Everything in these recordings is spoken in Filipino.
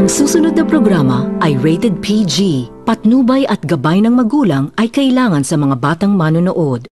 Ang susunod na programa ay rated PG. Patnubay at gabay ng magulang ay kailangan sa mga batang manonood.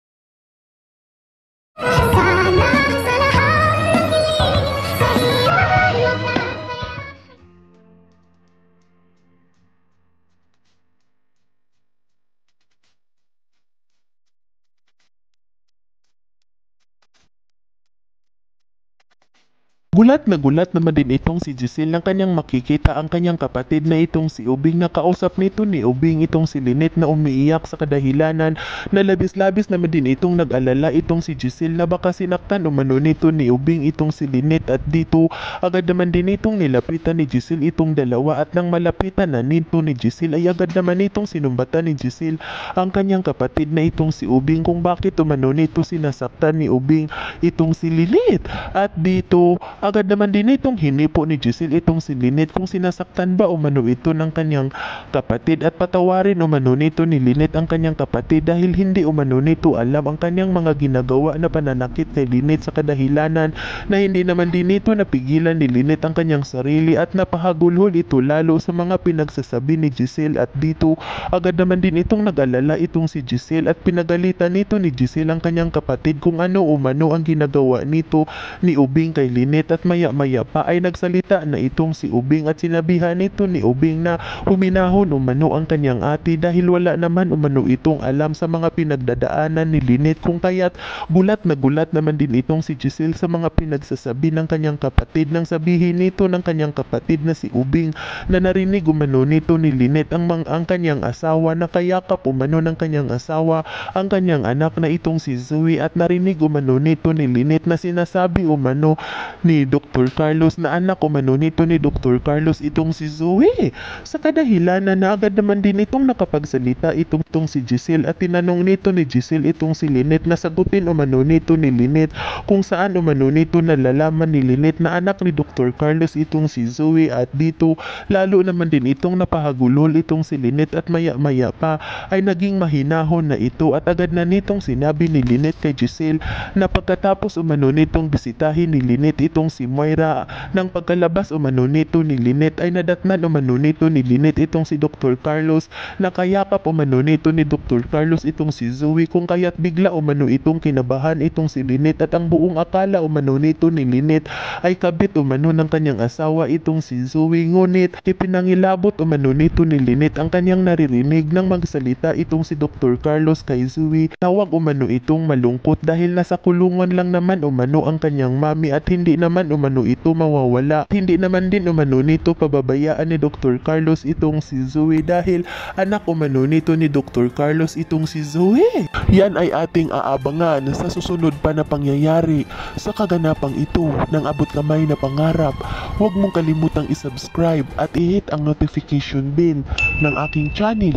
Gulat na naman din itong si Giselle nang kanyang makikita ang kanyang kapatid na itong si Ubing. Nakausap nito ni Ubing itong si Lynette na umiiyak sa kadahilanan na labis-labis naman din itong nag-alala itong si Giselle na baka sinaktan umano nito ni Ubing itong si Lynette. At dito agad naman din itong nilapitan ni Giselle itong dalawa, at nang malapitan na nito ni Giselle ay agad naman itong sinumbatan ni Giselle ang kanyang kapatid na itong si Ubing kung bakit umano nito sinasaktan ni Ubing itong si Lynette. At dito agad naman din itong hinipo ni Giselle itong si Lynette kung sinasaktan ba umano ito ng kanyang kapatid, at patawarin umano nito ni Lynette ang kanyang kapatid dahil hindi umano nito alam ang kanyang mga ginagawa na pananakit kay Lynette sa kadahilanan na hindi naman din ito napigilan ni Lynette ang kanyang sarili at napahagulhol ito lalo sa mga pinagsasabi ni Giselle. At dito agad naman din itong nag-alala itong si Giselle at pinagalitan nito ni Giselle ang kanyang kapatid kung ano umano ang ginagawa nito ni Ubing kay Lynette. At maya-maya pa ay nagsalita na itong si Ubing at sinabihan nito ni Ubing na huminahon umano ang kanyang ate dahil wala naman umano itong alam sa mga pinagdadaanan ni Lynette, kung kaya't gulat naman din itong si Giselle sa mga pinagsasabi ng kanyang kapatid nang sabihin nito ng kanyang kapatid na si Ubing na narinig umano nito ni Lynette ang kanyang asawa, na kayakap umano ng kanyang asawa ang kanyang anak na itong si Zoe, at narinig umano nito ni Lynette na sinasabi umano ni Dr. Carlos na anak umano nito ni Dr. Carlos itong si Zoe. Sa kadahilanan na agad naman din itong nakapagsalita itong si Giselle at tinanong nito ni Giselle itong si Lynette na sagutin umano nito ni Lynette kung saan umano nito nalalaman ni Lynette na anak ni Dr. Carlos itong si Zoe. At dito lalo naman din itong napahagulol itong si Lynette at maya-maya pa ay naging mahinahon na ito, at agad na nitong sinabi ni Lynette kay Giselle na pagkatapos umano nitong bisitahin ni Lynette itong si Moira, nang pagkalabas umano nito ni Lynette ay nadatnan umano nito ni Lynette itong si Dr. Carlos, nakayakap umano nito ni Dr. Carlos itong si Zoe, kung kaya't bigla umano itong kinabahan itong si Lynette at ang buong akala umano nito ni Lynette ay kabit umano ng kanyang asawa itong si Zoe. Ngunit ipinangilabot umano nito ni Lynette ang kanyang naririnig nang magsalita itong si Dr. Carlos kay Zoe. Tawag umano itong malungkot dahil nasa kulungan lang naman umano ang kanyang mami at hindi naman umano ito mawawala. Hindi naman din umano nito pababayaan ni Dr. Carlos itong si Zoe dahil anak umano nito ni Dr. Carlos itong si Zoe. Yan ay ating aabangan sa susunod pa na pangyayari sa kaganapang ito ng abot kamay na pangarap. Huwag mong kalimutang isubscribe at i-hit ang notification bell ng aking channel